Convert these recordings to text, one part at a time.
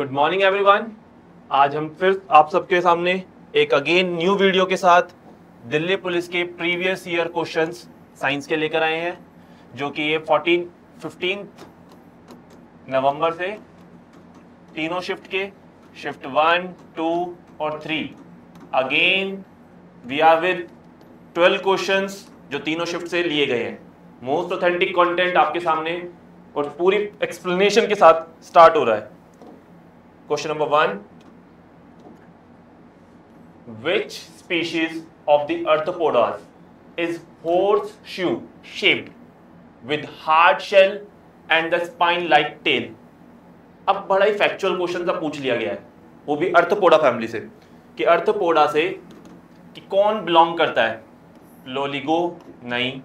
Good morning everyone. आज हम फिर आप सबके सामने एक अगेन न्यू वीडियो के साथ दिल्ली पुलिस के प्रीवियस ईयर क्वेश्चंस साइंस के लेकर आए हैं, जो कि ये 15 नवंबर से तीनों शिफ्ट के शिफ्ट 1, 2 और 3 again we are with 12 questions जो तीनों शिफ्ट से लिए गए हैं। मोस्ट ऑथेंटिक कंटेंट आपके सामने और पूरी एक्सप्लेनेशन के साथ स्टार्ट हो रहा है। Question number 1, which species of the arthropods is horseshoe shaped with hard shell and the spine like tail? अब बड़ा ही फैक्चुअल क्वेश्चन सा पूछ लिया गया है, वो भी अर्थपोडा फैमिली से, कि अर्थपोडा से कि कौन बिलोंग करता है। लोलिगो नहीं,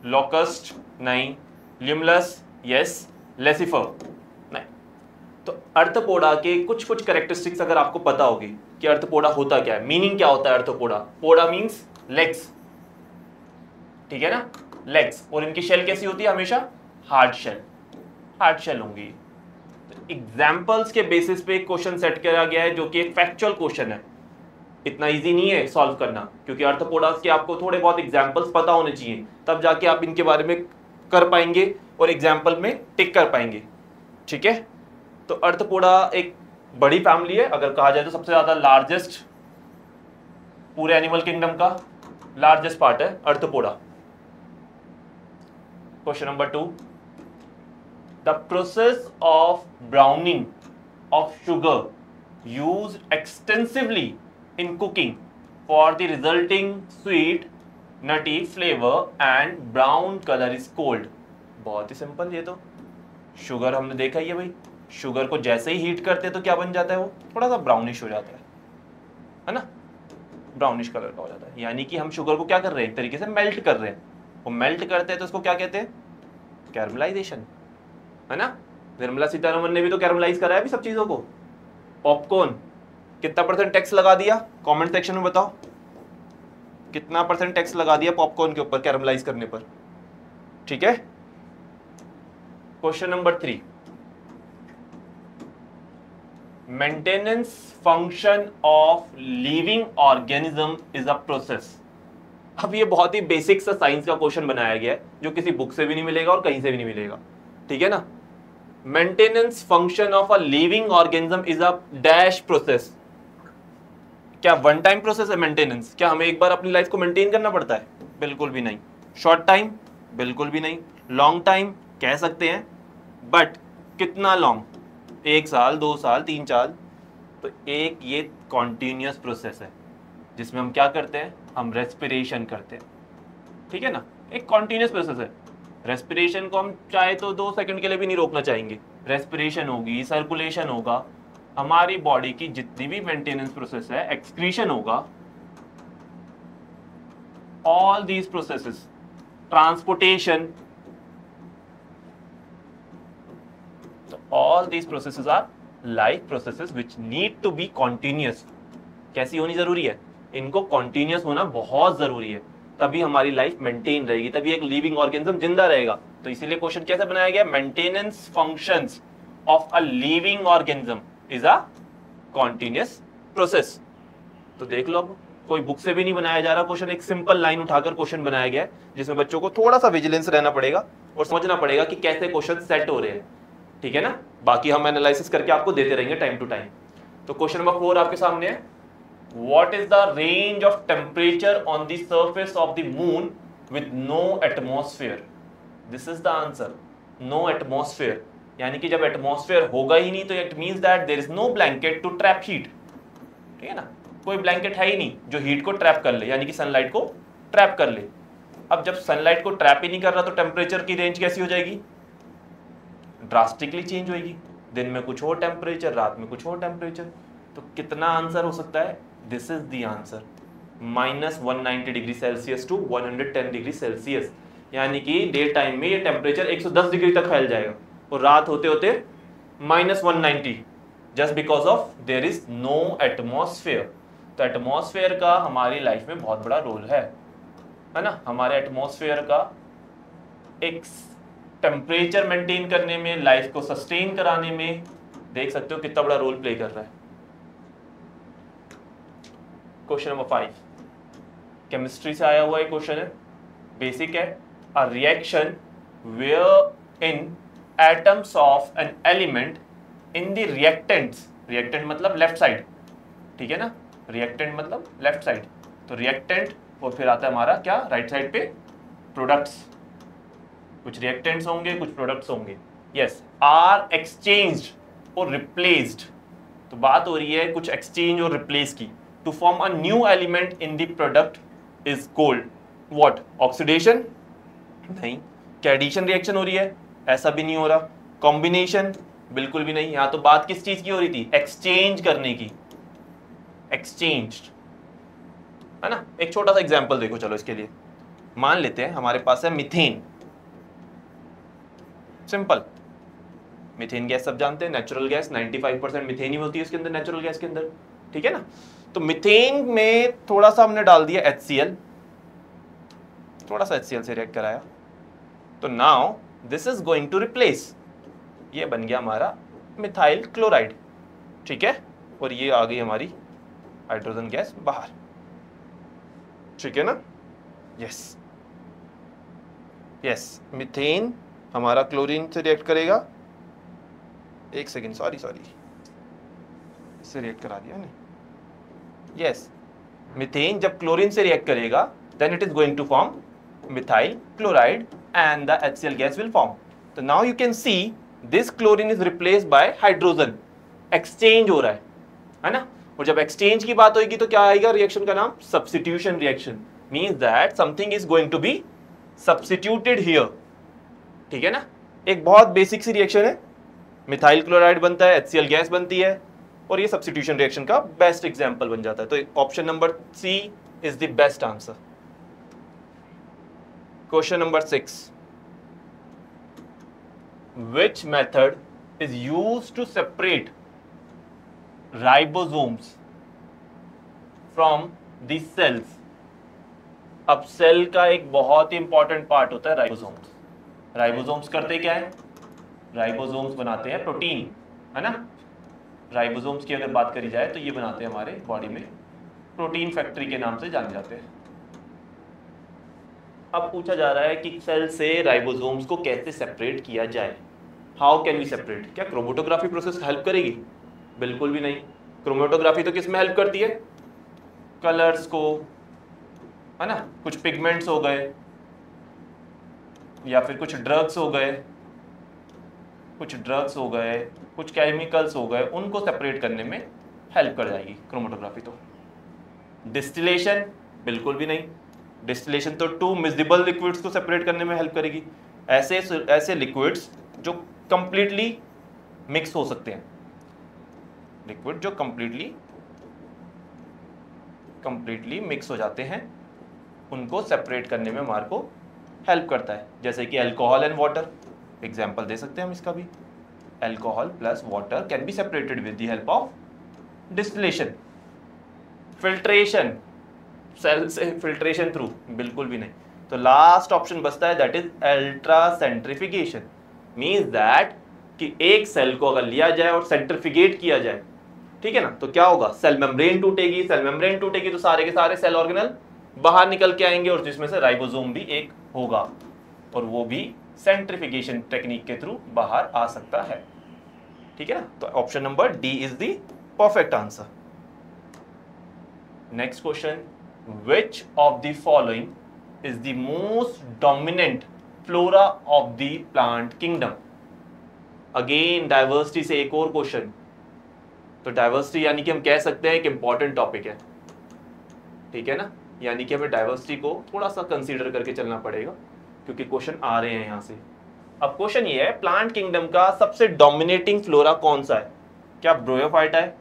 लोकस्ट नहीं, लिमलस यस, लेसिफर नहीं। तो अर्थपोडा के कुछ कुछ कैरेक्टरिस्टिक्स अगर आपको पता होगी कि अर्थपोडा होता क्या है, मीनिंग क्या होता है अर्थपोडा। पोडा मींस लेग्स, ठीक है ना, लेग्स। और इनकी शेल कैसी होती है, हमेशा हार्ड शेल, हार्ड शेल होंगी। तो एग्जाम्पल्स के बेसिस पे क्वेश्चन सेट किया गया है, जो कि एक फैक्चुअल क्वेश्चन है। इतना इजी नहीं है सॉल्व करना, क्योंकि अर्थपोडास के आपको थोड़े बहुत एग्जाम्पल्स पता होने चाहिए, तब जाके आप इनके बारे में कर पाएंगे और एग्जाम्पल में टिक कर पाएंगे, ठीक है। तो अर्थपोडा एक बड़ी फैमिली है, अगर कहा जाए तो सबसे ज्यादा लार्जेस्ट, पूरे एनिमल किंगडम का लार्जेस्ट पार्ट है arthropoda. Question number 2, the process of browning of sugar used extensively in cooking for the resulting sweet nutty flavour and brown colour is called. बहुत ही सिंपल, ये तो शुगर हमने देखा ही है भाई। शुगर को जैसे ही हीट करते हैं तो क्या बन जाता है, वो थोड़ा सा ब्राउनिश हो जाता है ना, ब्राउनिश कलर का हो जाता है। यानी कि हम शुगर को क्या कर रहे हैं, एक तरीके से मेल्ट कर रहे हैं। वो मेल्ट करते हैं तो उसको क्या कहते हैं, कैरमलाइजेशन, है ना। निर्मला सीतारमन ने भी तो कैरमलाइज करा है अभी सब चीजों को। पॉपकॉर्न कितना % टैक्स लगा दिया, कमेंट सेक्शन में बताओ, कितना % टैक्स लगा दिया पॉपकॉर्न के ऊपर कैरमलाइज करने पर, ठीक है। Question number 3, maintenance function of living organism is a process. अब ये बहुत ही बेसिक सा साइंस का क्वेश्चन बनाया गया है, जो किसी बुक से भी नहीं मिलेगा और कहीं से भी नहीं मिलेगा, ठीक है ना। Maintenance function of a living organism is a dash process. क्या वन टाइम प्रोसेस है मेंटेनेंस? क्या हमें एक बार अपनी लाइफ को मेंटेन करना पड़ता है? बिल्कुल भी नहीं। Short time? बिल्कुल भी नहीं। लॉन्ग टाइम कह सकते हैं, बट कितना लॉन्ग, 1 साल, 2 साल, 3 साल? तो एक ये कॉन्टिन्यूस प्रोसेस है, जिसमें हम क्या करते हैं, हम रेस्पिरेशन करते हैं, ठीक है ना। एक कॉन्टिन्यूस प्रोसेस है। रेस्पिरेशन को हम चाहे तो 2 सेकंड के लिए भी नहीं रोकना चाहेंगे। रेस्पिरेशन होगी, सर्कुलेशन होगा, हमारी बॉडी की जितनी भी मेंटेनेंस प्रोसेस है, एक्सक्रीशन होगा, all these processes, transportation, all these processes are life processes which need to be continuous। कैसी होनी जरूरी है, इनको continuous होना बहुत जरूरी है, तभी हमारी लाइफ मेंटेन रहेगी, तभी एक लिविंग ऑर्गेनिज्म जिंदा रहेगा। तो इसीलिए क्वेश्चन कैसे बनाया गया, maintenance functions of a living organism is a continuous process. तो देख लो, अब कोई बुक से भी नहीं बनाया जा रहा क्वेश्चन, एक सिंपल लाइन उठाकर क्वेश्चन बनाया गया है, जिसमें बच्चों को थोड़ा सा विजिलेंस रहना पड़ेगा और समझना पड़ेगा कि कैसे क्वेश्चन सेट हो रहे हैं, ठीक है ना। बाकी हम एनालिसिस करके आपको देते रहेंगे टाइम टू टाइम। तो क्वेश्चन नंबर 4 आपके सामने है, what is the range of temperature on the surface of the moon with no atmosphere? This is the answer, no atmosphere. यानी कि जब एटमॉस्फेयर होगा ही नहीं, तो it means that there is no blanket to trap heat, ठीक है ना। कोई ब्लैंकेट है ही नहीं जो हीट को ट्रैप कर ले, यानी कि सनलाइट को ट्रैप कर ले। अब जब सनलाइट को ट्रैप ही नहीं कर रहा, तो टेम्परेचर की रेंज कैसी हो जाएगी, ड्रास्टिकली चेंज होगी। दिन में कुछ और टेम्परेचर, रात में कुछ और टेम्परेचर। तो कितना आंसर हो सकता है, this is the answer, -190 degree celsius to 110 degree celsius. यानी कि डे टाइम में ये टेम्परेचर 110 डिग्री तक फैल जाएगा और रात होते होते -190, just because of there is no atmosphere. तो एटमॉस्फेयर का हमारी लाइफ में बहुत बड़ा रोल है ना। हमारे एटमॉस्फेयर का एक टेम्परेचर मेंटेन करने में, लाइफ को सस्टेन कराने में देख सकते हो कितना बड़ा रोल प्ले कर रहा है। क्वेश्चन नंबर 5 केमिस्ट्री से आया हुआ एक क्वेश्चन है, बेसिक है। A reaction where in atoms of an element in the reactants, reactant मतलब लेफ्ट साइड, ठीक है ना, रिएक्टेंट मतलब लेफ्ट साइड, तो रिएक्टेंट और फिर आता है हमारा क्या राइट साइड पे प्रोडक्ट्स, कुछ रिएक्टेंट्स होंगे कुछ प्रोडक्ट्स होंगे, यस, आर एक्सचेंज्ड और रिप्लेस्ड, तो बात हो रही है कुछ एक्सचेंज और रिप्लेस की, to form a new element in the product is called what, oxidation नहीं, क्या एडिशन रिएक्शन हो रही है, ऐसा भी नहीं हो रहा, कॉम्बिनेशन बिल्कुल भी नहीं, यहां तो बात किस चीज की हो रही थी, एक्सचेंज करने की, एक्सचेंज है ना। एक छोटा सा एग्जांपल देखो, चलो इसके लिए मान लेते हैं हमारे पास है मीथेन, सिंपल, मीथेन गैस सब जानते हैं, नेचुरल गैस, 95% मीथेन ही होती है इसके अंदर, नेचुरल गैस के अंदर, ठीक है ना। तो मीथेन में थोड़ा सा हमने डाल दिया HCl, थोड़ा सा HCl से रिएक्ट कराया, तो now this is going to replace, ये बन गया हमारा मिथाइल क्लोराइड, ठीक है, और ये आ गई हमारी हाइड्रोजन गैस बाहर, ठीक है ना, यस यस, मीथेन हमारा क्लोरीन से रिएक्ट करेगा, एक सेकेंड, सॉरी इससे रिएक्ट करा दिया ना, यस, मीथेन जब क्लोरीन से रिएक्ट करेगा then it is going to form methyl chloride and the HCl gas will form, तो now you can see this chlorine is replaced by hydrogen, exchange हो रहा है ना, और जब एक्सचेंज की बात होगी तो क्या आएगा रिएक्शन का नाम, substitution reaction, means that something is going to be substituted here, ठीक है ना। एक बहुत बेसिक सी रिएक्शन है, मिथाइल क्लोराइड बनता है, HCl गैस बनती है, और ये सब्स्टिट्यूशन रिएक्शन का बेस्ट एग्जांपल बन जाता है, तो option number C is the best answer. Question number 6 which method is used to separate ribosomes from the cells, अब सेल का एक बहुत ही इंपॉर्टेंट पार्ट होता है राइबोसोम्स, राइबोसोम्स करते क्या है, राइबोसोम्स बनाते हैं प्रोटीन, है ना, राइबोसोम्स की अगर बात करी जाए तो ये बनाते हैं हमारे बॉडी में प्रोटीन फैक्ट्री के नाम से जाने जाते हैं। अब पूछा जा रहा है कि सेल से राइबोसोम्स को कैसे सेपरेट किया जाए, हाउ कैन वी सेपरेट, क्या क्रोमेटोग्राफी प्रोसेस हेल्प करेगी, बिल्कुल भी नहीं, क्रोमेटोग्राफी तो किस में हेल्प करती है, कलर्स को, है ना, कुछ पिगमेंट्स हो गए या फिर कुछ ड्रग्स हो गए, कुछ केमिकल्स हो गए, उनको सेपरेट करने में हेल्प कर जाएगी क्रोमेटोग्राफी। तो डिस्टिलेशन बिल्कुल भी नहीं, डिस्टिलेशन तो 2 मिसिबल लिक्विड्स को सेपरेट करने में हेल्प करेगी, ऐसे लिक्विड्स जो कंप्लीटली मिक्स हो सकते हैं, लिक्विड जो कंप्लीटली मिक्स हो जाते हैं, उनको सेपरेट करने में हमारे को हेल्प करता है, जैसे कि अल्कोहल एंड वाटर, एग्जांपल दे सकते हैं हम इसका भी, alcohol plus water can be separated with the help of distillation. Filtration, cell से फिल्ट्रेशन थ्रू, बिल्कुल भी नहीं, तो लास्ट ऑप्शन बचता है that is ultra centrifugation, means that कि एक सेल को अगर लिया जाए और सेंट्रिफिकेट किया जाए, ठीक है ना, तो क्या होगा, सेल मेम्ब्रेन टूटेगी, तो सारे के सारे सेल ऑर्गेनल बाहर निकल के आएंगे, और जिसमें से राइबोसोम भी एक होगा, और वो भी सेंट्रिफिकेशन टेक्निक के थ्रू बाहर आ सकता है, ठीक है ना, तो option number D is the perfect answer. Next question, which of the following is the most dominant flora of the plant kingdom, again diversity से एक और क्वेश्चन, तो डाइवर्सिटी यानी कि हम कह सकते हैं एक इंपॉर्टेंट टॉपिक है, ठीक है ना, यानी कि हमें डाइवर्सिटी को थोड़ा सा कंसीडर करके चलना पड़ेगा, क्योंकि क्वेश्चन आ रहे हैं यहां से। अब क्वेश्चन ये है, प्लांट किंगडम का सबसे डोमिनेटिंग फ्लोरा कौन सा है, क्या ब्रोयोफाइटा है,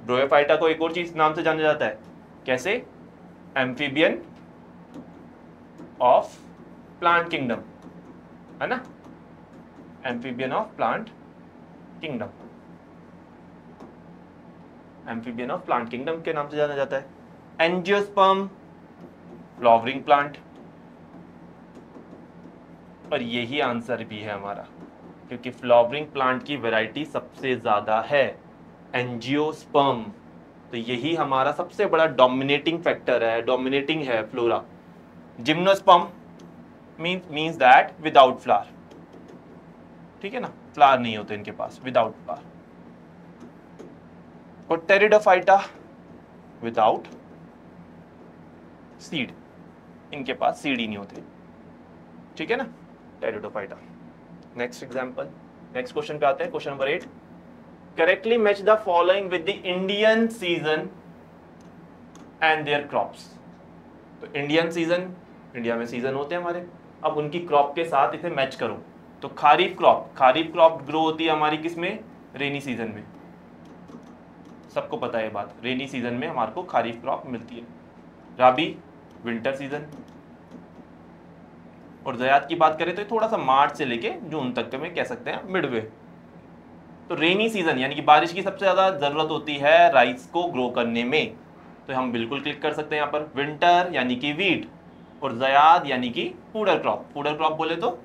ब्रोयोफाइटा को एक और चीज नाम से जाना जाता है, कैसे, एम्फीबियन ऑफ प्लांट किंगडम, है ना, amphibian of plant kingdom, amphibian of plant kingdom के नाम से जाना जाता है। एंजियोस्पर्म फ्लावरिंग प्लांट, और यही आंसर भी है हमारा, क्योंकि फ्लावरिंग प्लांट की वैरायटी सबसे ज़्यादा है, एंजियोस्पर्म। तो यही हमारा सबसे बड़ा डोमिनेटिंग फैक्टर है, डोमिनेटिंग है flora. Gymnosperm means that without flower, ठीक है ना, फ्लावर नहीं होते इनके पास, विदाउट फ्लावर। और टेरिडोफाइटा विदाउट सीड, इनके पास सीड ही नहीं होते, ठीक है ना, pteridophyta. Next example, next question पे आते हैं, question number 8। Correctly match the following with the Indian season and there crops. तो इंडियन सीजन, इंडिया में सीजन होते हैं हमारे, अब उनकी क्रॉप के साथ इसे मैच करो। तो खारीफ क्रॉप ग्रो होती है हमारी किस में, रेनी सीजन में, सबको पता है ये बात, रेनी सीजन में हमारे को खारीफ क्रॉप मिलती है। राबी विंटर सीजन। और ज़याद की बात करें तो थोड़ा सा मार्च से लेके जून तक में कह सकते हैं, मिडवे। तो रेनी सीजन यानी कि बारिश की सबसे ज़्यादा ज़रूरत होती है राइस को ग्रो करने में, तो हम बिल्कुल क्लिक कर सकते हैं यहाँ पर। विंटर यानी कि वीट, और ज़याद यानी कि फूडर क्रॉप। फूडर क्रॉप बोले तो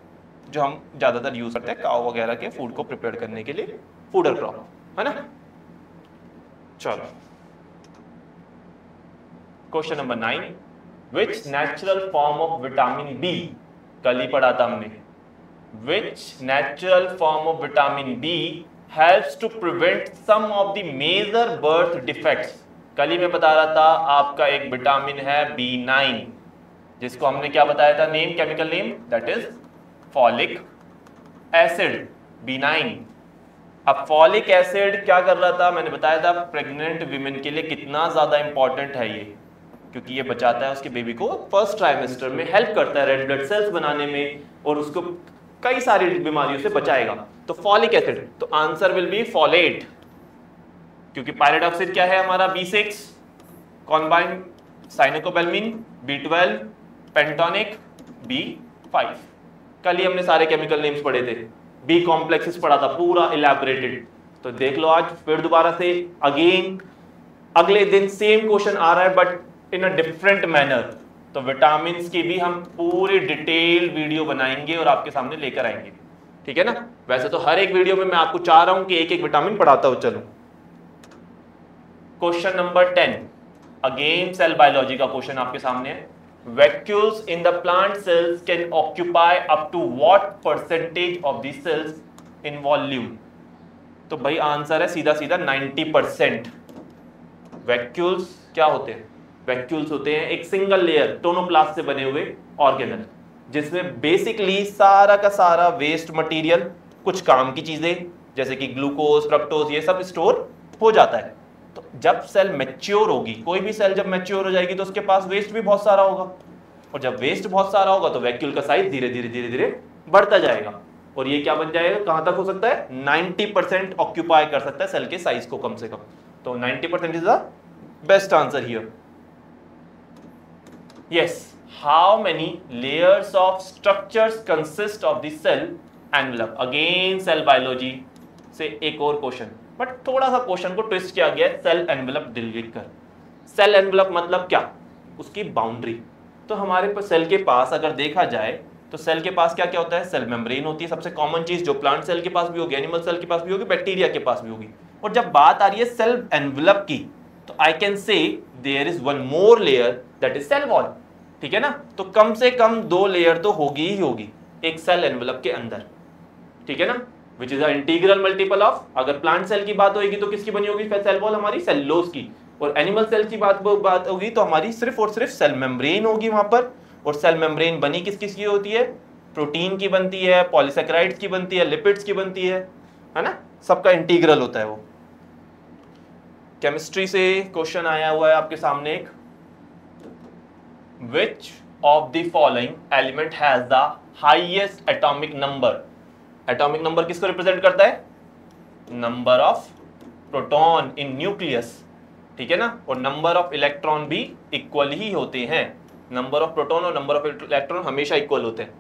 जो हम ज़्यादातर यूज़ करते हैं काव वगैरह के फूड को प्रिपेयर करने के लिए, फूडर क्रॉप, है ना। चलो question number 9। Which natural form of vitamin B, कल ही पढ़ा था हमने, which natural form of vitamin B helps to prevent some of the major birth defects. कल ही मैं बता रहा था आपका एक विटामिन है B9, जिसको हमने क्या बताया था name, chemical name, that is folic acid, B9। अब फॉलिक एसिड क्या कर रहा था, मैंने बताया था प्रेग्नेंट वीमेन के लिए कितना ज्यादा इंपॉर्टेंट है ये, क्योंकि ये बचाता है उसके बेबी को फर्स्ट ट्राइमेस्टर में, हेल्प करता है रेड ब्लड सेल्स बनाने में, और उसको कई सारी बीमारियों से बचाएगा। तो फॉलिक एसिड, तो आंसर विल बी फॉलेट, क्योंकि पायरिडॉक्सिड क्या है हमारा, B6, combine साइनोकोबैल्मिन B12, Pentonic B5। कल ही हमने सारे केमिकल नेम्स पढ़े थे, बी कॉम्प्लेक्सेस पढ़ा था पूरा इलैबोरेटेड। तो देख लो आज फिर दोबारा से अगेन अगले दिन सेम क्वेश्चन आ रहा है but in a different manner. तो विटामिन की भी हम पूरी डिटेल वीडियो बनाएंगे और आपके सामने लेकर आएंगे, ठीक है ना। वैसे तो हर एक वीडियो में मैं आपको चाह रहा हूं कि एक एक विटामिन पढ़ाता हूं। चलो question number 10, again cell biology का क्वेश्चन आपके सामने है। Vacuoles in the plant cells can occupy up to what percentage of the cells in volume? तो भाई आंसर है सीधा सीधा 90%। वैक्यूल्स क्या होते हैं, वैक्यूल्स होते हैं एक सिंगल लेयर टोनोप्लास्ट से बने हुए ऑर्गेनल, जिसमें बेसिकली सारा का सारा वेस्ट मटेरियल, कुछ काम की चीजें जैसे कि ग्लूकोज, फ्रक्टोज, ये सब स्टोर हो जाता है। तो जब सेल मैच्योर होगी, कोई भी सेल जब मैच्योर हो जाएगी तो उसके पास वेस्ट भी बहुत सारा होगा, और जब वेस्ट बहुत सारा होगा तो वैक्यूल का साइज धीरे धीरे धीरे धीरे बढ़ता जाएगा, और ये क्या बन जाएगा, कहां तक हो सकता है, 90% ऑक्यूपाई कर सकता है सेल के साइज को कम से कम। तो 90% is the best answer here. Yes, how many layers of structures consist of the cell envelope. Again cell biology से एक और क्वेश्चन, बट थोड़ा सा क्वेश्चन को ट्विस्ट किया गया है सेल एनवेलप डिलीट कर। सेल एनवेलप मतलब क्या, उसकी बाउंड्री। तो हमारे सेल के पास अगर देखा जाए तो सेल के पास क्या क्या होता है, सेल मेम्ब्रेन होती है, सबसे कॉमन चीज जो प्लांट सेल के पास भी होगी, एनिमल सेल के पास भी होगी, बैक्टीरिया के पास भी होगी। और जब बात आ रही है सेल एनवेलप की, तो I can say there is one more layer that is cell wall, ठीक है ना। तो कम से कम 2 लेयर तो होगी ही होगी एक सेल एनवेलप के अंदर, ठीक है ना, which is integral multiple of, अगर प्लांट सेल की बात होगी तो किसकी बनी होगी सेल वॉल, हमारी सेलुलोज की, और एनिमल सेल की बात होगी तो हमारी सिर्फ और सिर्फ सेल मेम्ब्रेन होगी वहां पर। और सेल मेम्ब्रेन बनी किस किस की होती है, प्रोटीन की बनती है, पॉलीसेकेराइड्स की बनती है, लिपिड्स की बनती है ना, सबका इंटीग्रल होता है वो। केमिस्ट्री से क्वेश्चन आया हुआ है आपके सामने एक, which of the following element has the highest atomic number. Atomic number किसको रिप्रेजेंट करता है, number of proton in nucleus, ठीक है ना, और नंबर ऑफ इलेक्ट्रॉन भी इक्वल ही होते हैं। नंबर ऑफ प्रोटॉन और नंबर ऑफ इलेक्ट्रॉन हमेशा इक्वल होते हैं।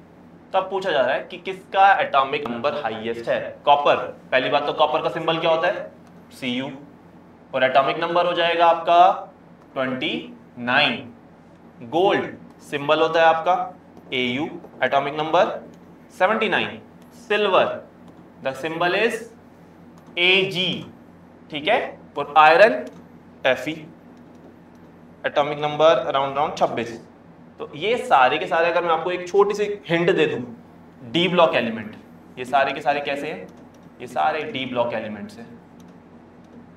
तब पूछा जा रहा है कि किसका एटॉमिक नंबर हाईएस्ट है, कॉपर। पहली बात तो कॉपर का सिंबल क्या होता है, Cu, और एटॉमिक नंबर हो जाएगा आपका 29। गोल्ड सिंबल होता है आपका Au, atomic number 79। Silver the symbol is Ag, ठीक है। और iron Fe, atomic number around 26। तो ये सारे के सारे, अगर मैं आपको एक छोटी सी हिंट दे दूं, डी ब्लॉक एलिमेंट, ये सारे के सारे कैसे हैं? ये सारे डी ब्लॉक एलिमेंट्स हैं।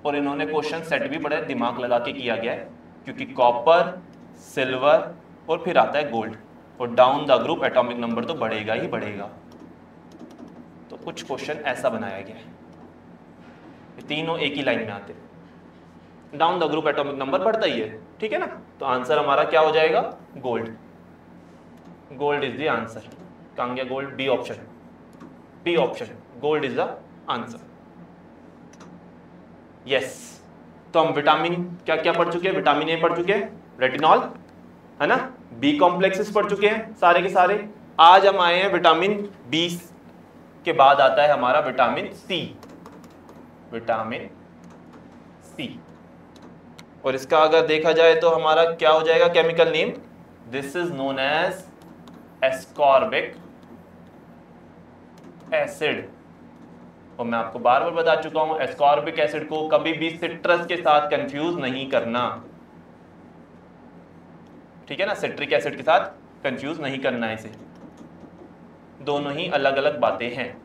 और इन्होंने क्वेश्चन सेट भी बड़े दिमाग लगा के किया गया है, क्योंकि कॉपर, सिल्वर और फिर आता है गोल्ड, और down the group atomic number तो बढ़ेगा ही बढ़ेगा। तो कुछ क्वेश्चन ऐसा बनाया गया है, ये तीनों एक ही लाइन में आते हैं, down the group atomic number बढ़ता ही है, ठीक है ना। तो आंसर हमारा क्या हो जाएगा? Gold. Gold is the answer. कहां गया gold? B option, B option, gold is the answer. Yes. तो हम विटामिन क्या क्या पढ़ चुके हैं? विटामिन ए पढ़ चुके हैं, रेटिनॉल, है ना, बी कॉम्प्लेक्सेस पढ़ चुके हैं सारे के सारे। आज हम आए हैं विटामिन बी के बाद आता है हमारा विटामिन सी, विटामिन सी। और इसका अगर देखा जाए तो हमारा क्या हो जाएगा chemical name? This is known as ascorbic acid. और मैं आपको बार बार बता चुका हूं, एस्कॉर्बिक एसिड को कभी भी सिट्रस के साथ कंफ्यूज नहीं करना, ठीक है ना। सिट्रिक एसिड के साथ कंफ्यूज नहीं करना है इसे, दोनों ही अलग अलग बातें हैं।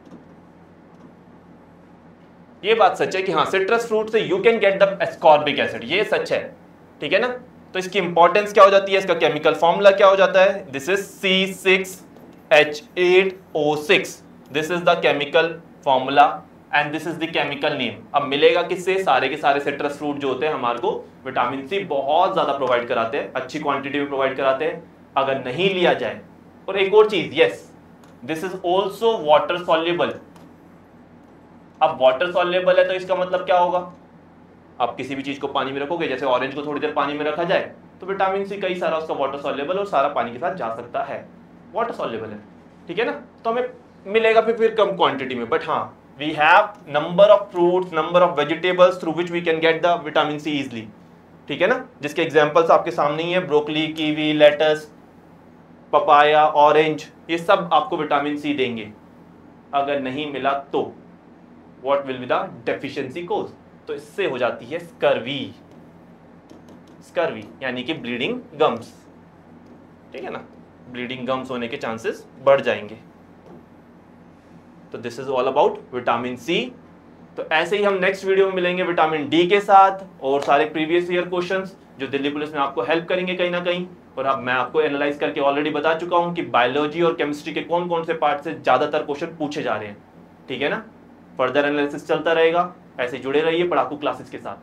ये बात सच है कि हाँ, सिट्रस फ्रूट से you can get the ascorbic acid, ये सच है, ठीक है ना। तो इसकी इंपॉर्टेंस क्या हो जाती है? इसका केमिकल फॉर्मूला क्या हो जाता है? This is C6H8O6, this is the chemical formula and this is the chemical name. अब मिलेगा किससे? सारे के सारे सिट्रस फ्रूट जो होते हैं हमारे को विटामिन सी बहुत ज्यादा प्रोवाइड कराते हैं, अच्छी क्वांटिटी में प्रोवाइड कराते हैं अगर नहीं लिया जाए। और एक और चीज, yes, this is also water soluble. अब वाटर सॉल्युबल है तो इसका मतलब क्या होगा? आप किसी भी चीज को पानी में रखोगे, जैसे ऑरेंज को थोड़ी देर पानी में रखा जाए तो विटामिन सी कई सारा उसका वाटर सॉल्युबल और सारा पानी के साथ जा सकता है, वाटर सॉल्युबल है, ठीक है ना। तो हमें मिलेगा फिर कम क्वांटिटी में, बट हाँ, we have number of fruits, number of vegetables through which we can get the vitamin C easily, ठीक है ना। जिसके एग्जाम्पल्स आपके सामने ही है, broccoli, kiwi, lettuce, papaya, orange, ये सब आपको विटामिन सी देंगे। अगर नहीं मिला तो what will be the deficiency cause? तो इससे हो जाती है स्कर्वी, स्कर्वी यानी कि ब्लीडिंग गम्स, ठीक है ना। ब्लीडिंग गम्स होने के चांसेस बढ़ जाएंगे। तो this is all about vitamin C. तो ऐसे ही हम नेक्स्ट वीडियो में मिलेंगे विटामिन डी के साथ और सारे प्रीवियस ईयर क्वेश्चंस जो दिल्ली पुलिस में आपको हेल्प करेंगे कहीं ना कहीं। और अब मैं आपको एनालाइज करके ऑलरेडी बता चुका हूं कि बायोलॉजी और केमिस्ट्री के कौन कौन से पार्ट से ज्यादातर क्वेश्चन पूछे जा रहे हैं, ठीक है ना। फर्दर एनालिसिस चलता रहेगा, ऐसे जुड़े रहिए पढ़ाकू क्लासेस के साथ।